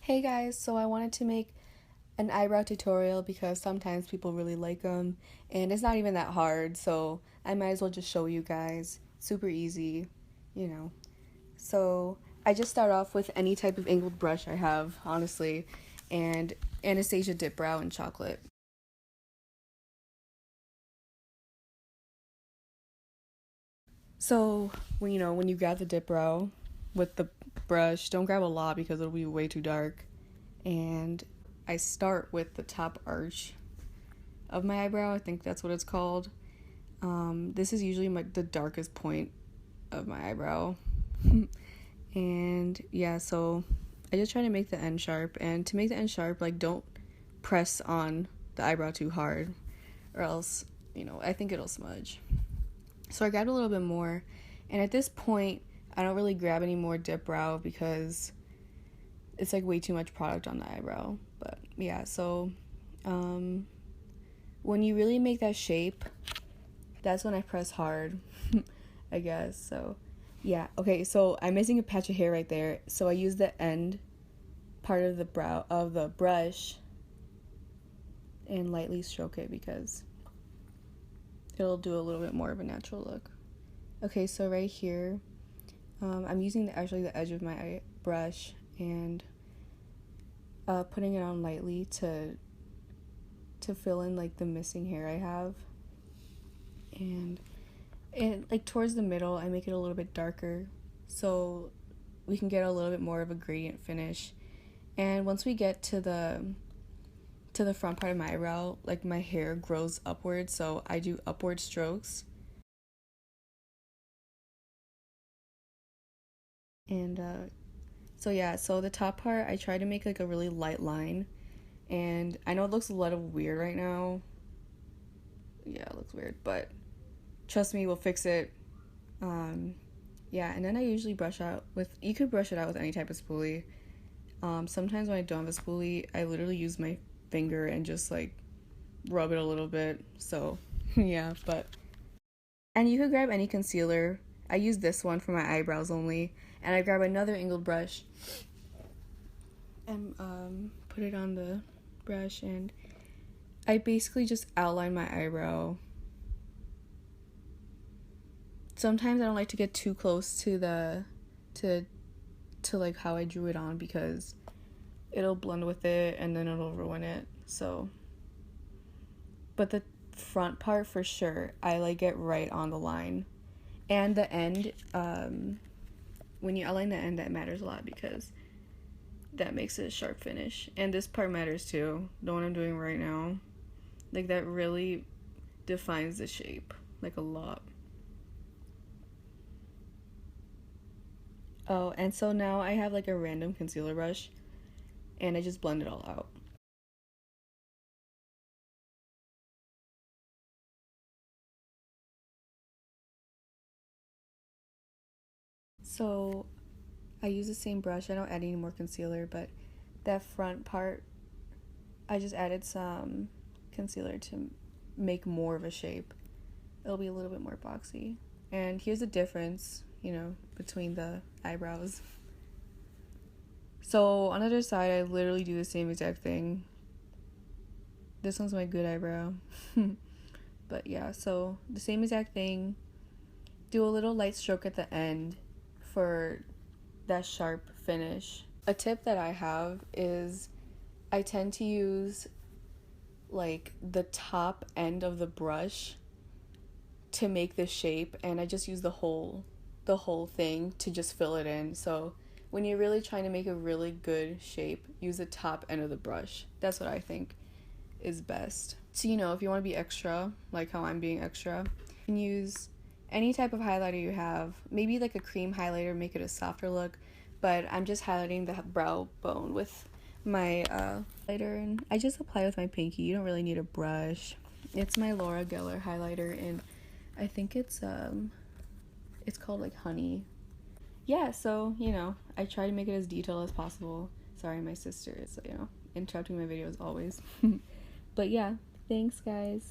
Hey guys, so I wanted to make an eyebrow tutorial because sometimes people really like them and it's not even that hard, so I might as well just show you guys. Super easy, you know. So I just start off with any type of angled brush I have, honestly, and Anastasia Dip Brow in chocolate. So when you grab the dip brow with the brush, don't grab a lot because it'll be way too dark. And I start with the top arch of my eyebrow. I think that's what it's called. This is usually the darkest point of my eyebrow. And yeah, so I just try to make the end sharp. And to make the end sharp, like, don't press on the eyebrow too hard, or else, I think it'll smudge. So I grabbed a little bit more. And at this point, I don't really grab any more dip brow because it's like way too much product on the eyebrow. But yeah, so when you really make that shape, that's when I press hard, I guess. So yeah, okay, so I'm missing a patch of hair right there, so I use the end part of the brow of the brush and lightly stroke it because it'll do a little bit more of a natural look. Okay, so right here, I'm using the edge of my brush and putting it on lightly to fill in like the missing hair I have. And like towards the middle, I make it a little bit darker so we can get a little bit more of a gradient finish. And once we get to the front part of my eyebrow, like, my hair grows upward, so I do upward strokes. And so yeah, so the top part I try to make like a really light line, and I know it looks a little weird right now. Yeah, it looks weird, but trust me, we'll fix it. Yeah, and then I usually you could brush it out with any type of spoolie. Sometimes when I don't have a spoolie, I literally use my finger and just like rub it a little bit. So yeah, and you could grab any concealer. I use this one for my eyebrows only, and I grab another angled brush and put it on the brush, and I basically just outline my eyebrow. Sometimes I don't like to get too close to like how I drew it on because it'll blend with it and then it'll ruin it. So, but the front part for sure, I like it right on the line. And the end, when you outline the end, that matters a lot because that makes it a sharp finish. And this part matters too, the one I'm doing right now. Like, that really defines the shape, like, a lot. Oh, and so now I have like a random concealer brush and I just blend it all out. So I use the same brush. I don't add any more concealer, but that front part, I just added some concealer to make more of a shape. It'll be a little bit more boxy. And here's the difference, between the eyebrows. So on the other side, I literally do the same exact thing. This one's my good eyebrow. But yeah, so the same exact thing. Do a little light stroke at the end for that sharp finish. A tip that I have is I tend to use like the top end of the brush to make the shape, and I just use the whole thing to just fill it in. So when you're really trying to make a really good shape, use the top end of the brush. That's what I think is best. So if you want to be extra, like how I'm being extra, you can use any type of highlighter you have. Maybe like a cream highlighter, make it a softer look, but I'm just highlighting the brow bone with my highlighter, and I just apply with my pinky. You don't really need a brush. It's my Laura Geller highlighter, and I think it's called like Honey. Yeah, so I try to make it as detailed as possible. Sorry, my sister is interrupting my videos always. But yeah, thanks guys.